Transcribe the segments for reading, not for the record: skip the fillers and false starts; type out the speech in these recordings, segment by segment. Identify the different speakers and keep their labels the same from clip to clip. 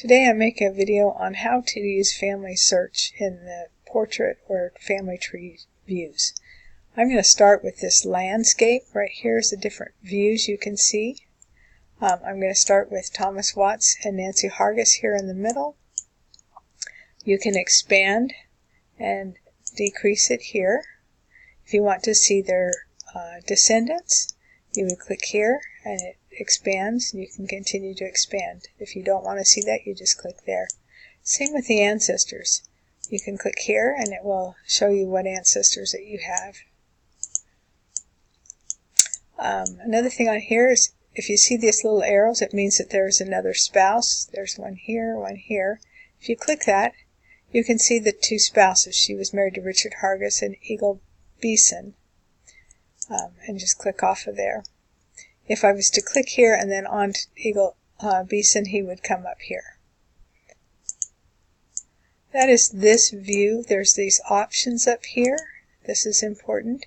Speaker 1: Today I make a video on how to use Family Search in the portrait or family tree views. I'm going to start with this landscape. Right here is the different views you can see. I'm going to start with Thomas Watts and Nancy Hargis here in the middle. You can expand and decrease it here. If you want to see their descendants, you would click here and it expands, and you can continue to expand. If you don't want to see that, you just click there. Same with the ancestors. You can click here and it will show you what ancestors that you have. Another thing on here is if you see these little arrows, it means that there's another spouse. There's one here, one here. If you click that, you can see the two spouses. She was married to Richard Hargis and Eagle Beeson. And just click off of there. If I was to click here and then on to Eagle Beeson, he would come up here. That is this view. There's these options up here. This is important.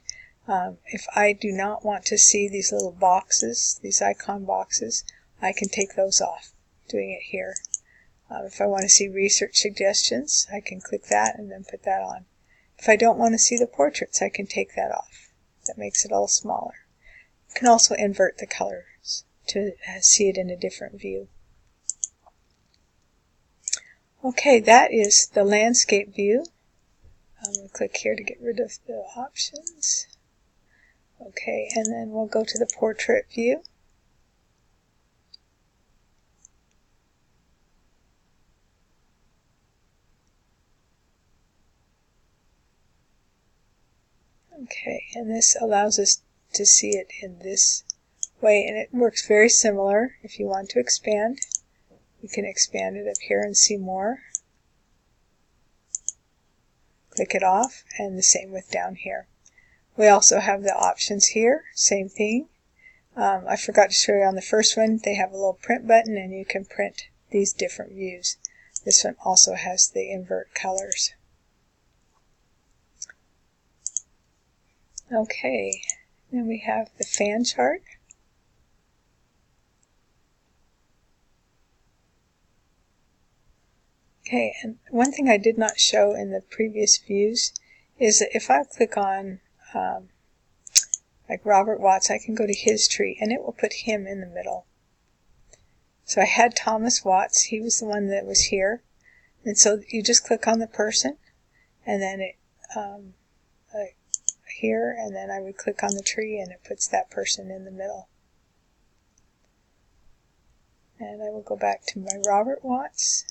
Speaker 1: If I do not want to see these little boxes, these icon boxes, I can take those off doing it here. If I want to see research suggestions, I can click that and then put that on. If I don't want to see the portraits, I can take that off. That makes it all smaller. You can also invert the colors to see it in a different view. Okay, that is the landscape view. I'm going to click here to get rid of the options. Okay, and then we'll go to the portrait view. Okay, and this allows us to see it in this way, and it works very similar. If you want to expand, you can expand it up here and see more. Click it off, and the same with down here. We also have the options here, same thing. I forgot to show you on the first one, they have a little print button and you can print these different views. This one also has the invert colors. Okay, then we have the fan chart. Okay, and one thing I did not show in the previous views is that if I click on like Robert Watts, I can go to his tree and it will put him in the middle. So I had Thomas Watts, he was the one that was here, and so you just click on the person and then it here, and then I would click on the tree and it puts that person in the middle. And I will go back to my Robert Watts.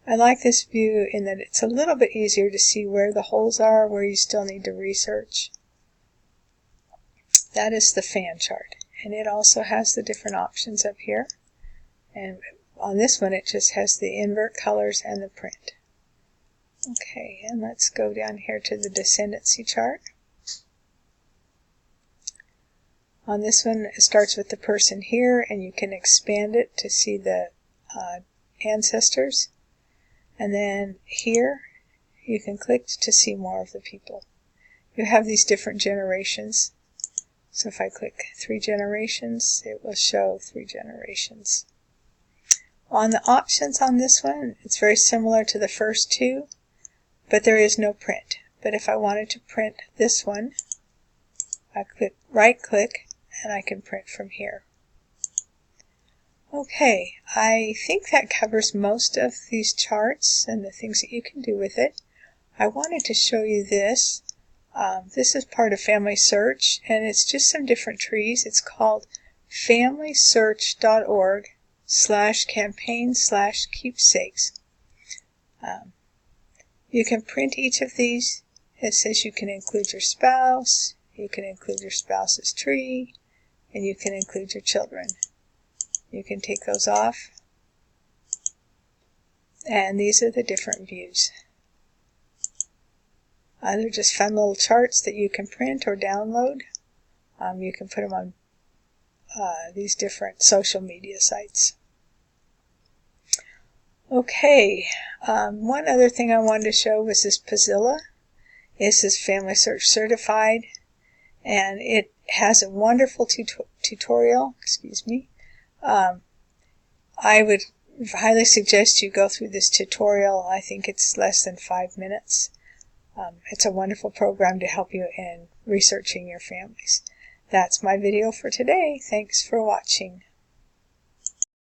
Speaker 1: I like this view in that it's a little bit easier to see where the holes are, where you still need to research. That is the fan chart, and it also has the different options up here. And on this one, it just has the invert colors and the print. Okay, and let's go down here to the descendancy chart. On this one, it starts with the person here, and you can expand it to see the ancestors. And then here, you can click to see more of the people. You have these different generations. So if I click 3 generations, it will show 3 generations. On the options on this one, it's very similar to the first two, but there is no print. But if I wanted to print this one, I click right click and I can print from here. Okay, I think that covers most of these charts and the things that you can do with it. I wanted to show you this. This is part of Family Search, and it's just some different trees. It's called familysearch.org/campaign/keepsakes. You can print each of these. It says you can include your spouse, you can include your spouse's tree, and you can include your children. You can take those off. And these are the different views. They're just fun little charts that you can print or download. You can put them on these different social media sites. Okay, one other thing I wanted to show was this Pozilla. This is Family Search certified, and it has a wonderful tutorial. Excuse me. I would highly suggest you go through this tutorial. I think it's less than 5 minutes. It's a wonderful program to help you in researching your families. That's my video for today. Thanks for watching.